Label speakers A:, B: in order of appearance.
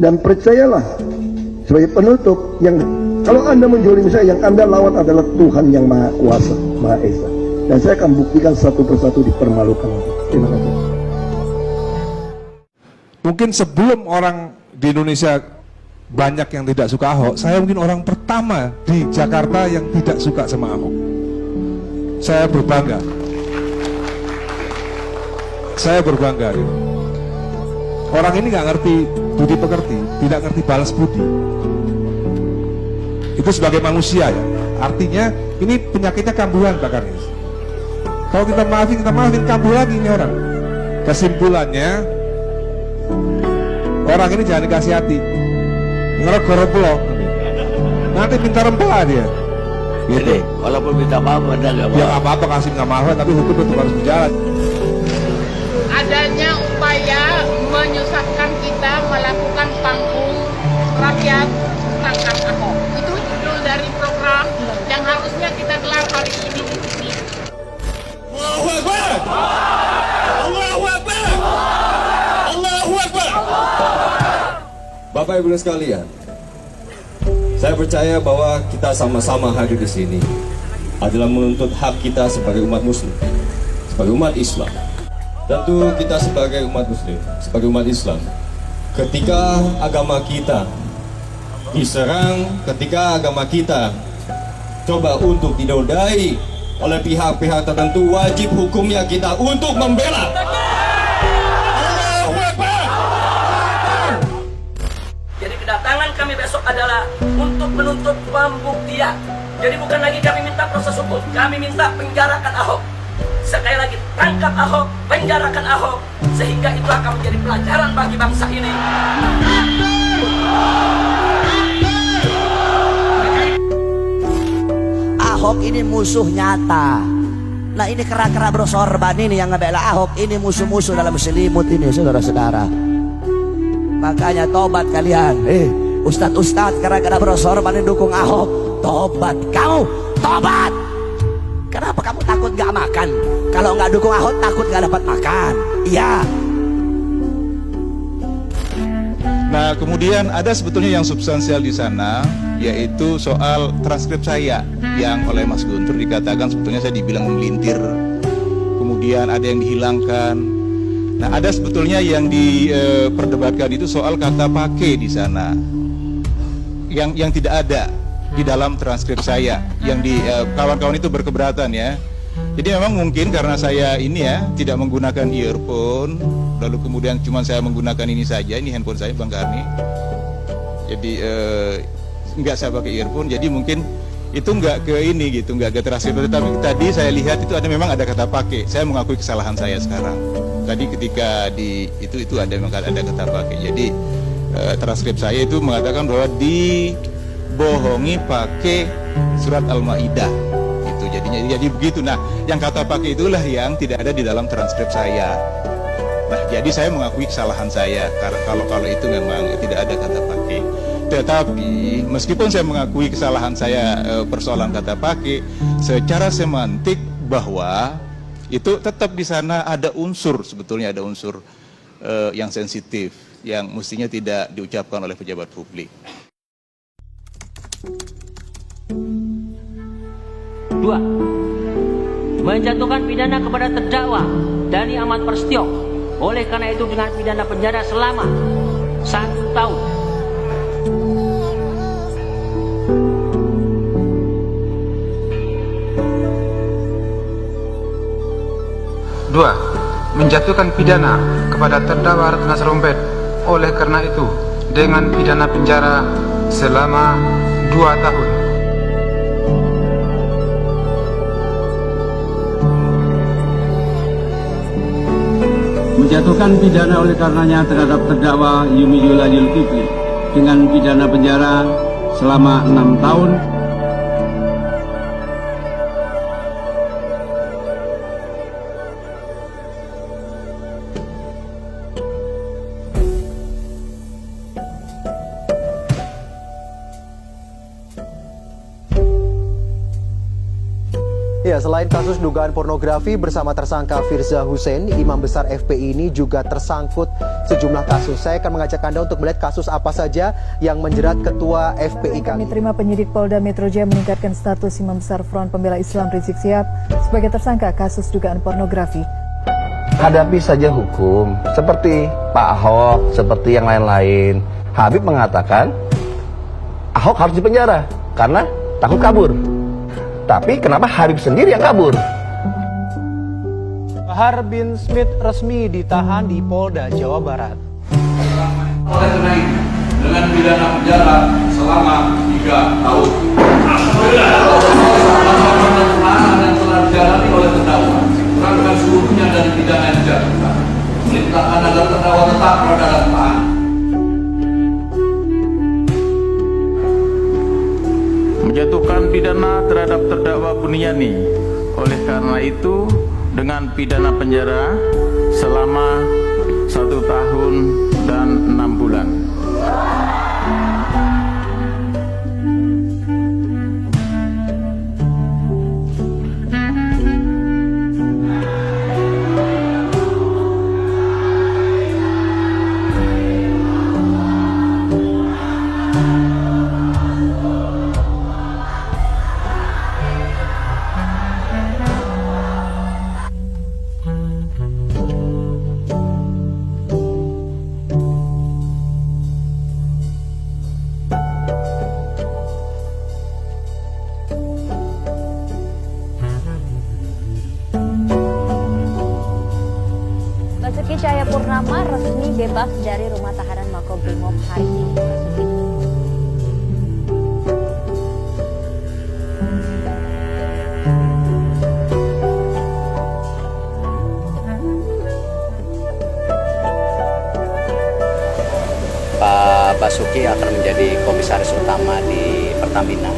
A: Dan percayalah, sebagai penutup, yang kalau Anda menjolimi saya, yang Anda lawan adalah Tuhan yang Maha Kuasa, Maha Esa. Dan saya akan buktikan satu persatu dipermalukan. Terima kasih.
B: Mungkin sebelum orang di Indonesia banyak yang tidak suka Ahok, saya mungkin orang pertama di Jakarta yang tidak suka sama Ahok. Saya berbangga. Saya berbangga gitu. Orang ini nggak ngerti budi pekerti, tidak ngerti balas budi. Itu sebagai manusia ya. Artinya ini penyakitnya kambuhan Pak Karnis. Kalau kita maafin kambuh lagi ini orang. Kesimpulannya, orang ini jangan dikasih hati. Ngerok-ngerok nanti minta rempah dia. Gitu.
C: Jadi, walaupun minta maaf Anda nggak maaf.
B: Ya nggak apa-apa kasih minta maaf, tapi hukum itu harus berjalan.
D: Adanya upaya menyusahkan kita melakukan panggung rakyat tangkap Ahok. Itu judul dari program yang harusnya kita gelar hari ini di sini.
E: Allahu Akbar! Allahu Akbar! Allahu Akbar!
F: Bapak Ibu sekalian, saya percaya bahwa kita sama-sama hadir di sini adalah menuntut hak kita sebagai umat Muslim, sebagai umat Islam. Tentu kita sebagai umat Muslim, sebagai umat Islam, ketika agama kita diserang, ketika agama kita coba untuk dinodai oleh pihak-pihak tertentu, wajib hukumnya kita untuk membela.
E: Allahu Akbar!
G: Jadi kedatangan kami besok adalah untuk menuntut pembuktian. Jadi bukan lagi kami minta proses hukum, kami minta penjarakan Ahok. Sekali lagi, tangkap Ahok, penjarakan Ahok, sehingga itu akan menjadi pelajaran bagi bangsa ini.
C: Ahok ini musuh nyata. Nah ini kera-kera brosorban ini yang ngebela Ahok, ini musuh-musuh dalam selimut ini, saudara-saudara. Makanya tobat kalian. Ustadz-ustadz kera-kera brosorban ini dukung Ahok, tobat kamu, tobat. Kenapa kamu takut gak makan? Kalau nggak dukung Ahok takut gak dapat makan. Iya.
H: Nah, kemudian ada sebetulnya yang substansial di sana, yaitu soal transkrip saya yang oleh Mas Guntur dikatakan sebetulnya saya dibilang memelintir. Kemudian ada yang dihilangkan. Nah, ada sebetulnya yang diperdebatkan itu soal kata pakai di sana, yang tidak ada di dalam transkrip saya, yang di kawan-kawan itu berkeberatan ya. Jadi memang mungkin karena saya ini ya tidak menggunakan earphone, lalu kemudian cuma saya menggunakan ini saja, ini handphone saya Bang Karni. Jadi nggak saya pakai earphone, jadi mungkin itu nggak ke ini gitu, nggak ke transkrip. Tapi tadi saya lihat itu memang ada kata pakai. Saya mengakui kesalahan saya sekarang. Tadi ketika di itu memang ada kata pakai. Jadi transkrip saya itu mengatakan bahwa dibohongi pakai surat Al-Maidah gitu. Jadi begitu. Nah, yang kata pakai itulah yang tidak ada di dalam transkrip saya. Nah, jadi saya mengakui kesalahan saya kalau itu memang tidak ada kata pakai. Tetapi meskipun saya mengakui kesalahan saya persoalan kata pakai, secara semantik bahwa itu tetap di sana ada unsur, sebetulnya ada unsur yang sensitif yang mestinya tidak diucapkan oleh pejabat publik.
G: 2. Menjatuhkan pidana kepada terdakwa Dhani Ahmad Prasetyo, oleh karena itu dengan pidana penjara selama 1 tahun.
I: 2. Menjatuhkan pidana kepada terdakwa Ratna Sarumpait, oleh karena itu dengan pidana penjara selama 2 tahun.
J: Menjatuhkan pidana oleh karenanya terhadap terdakwa Yumi Yula Zulkifli dengan pidana penjara selama 6 tahun.
K: Ya, selain kasus dugaan pornografi bersama tersangka Firza Hussein, Imam Besar FPI ini juga tersangkut sejumlah kasus. Saya akan mengajak Anda untuk melihat kasus apa saja yang menjerat Ketua FPI
L: Kami
K: kami.
L: terima penyidik Polda Metro Jaya meningkatkan status Imam Besar Front Pembela Islam Rizik Sihab sebagai tersangka kasus dugaan pornografi.
M: Hadapi saja hukum seperti Pak Ahok, seperti yang lain-lain. Habib mengatakan Ahok harus dipenjara karena takut kabur. Tapi kenapa Habib sendiri yang kabur?
K: Bahar bin Smith resmi ditahan di Polda Jawa Barat.
H: Oleh karena itu, dengan pidana penjara selama 3 tahun. Yang telah dijalani oleh terdakwa, kurangkan seluruhnya dari pidana yang dijatuhkan. Perintahkan agar terdakwa tetap berada dalam tahanan.
N: Menjatuhkan pidana terhadap terdakwa Buniyani. Oleh karena itu, dengan pidana penjara selama 1 tahun dan 6 bulan.
O: Basuki Cahayapurnama resmi bebas dari rumah tahanan Makobrimob hari ini.
P: Pak Basuki akan menjadi komisaris utama di Pertamina.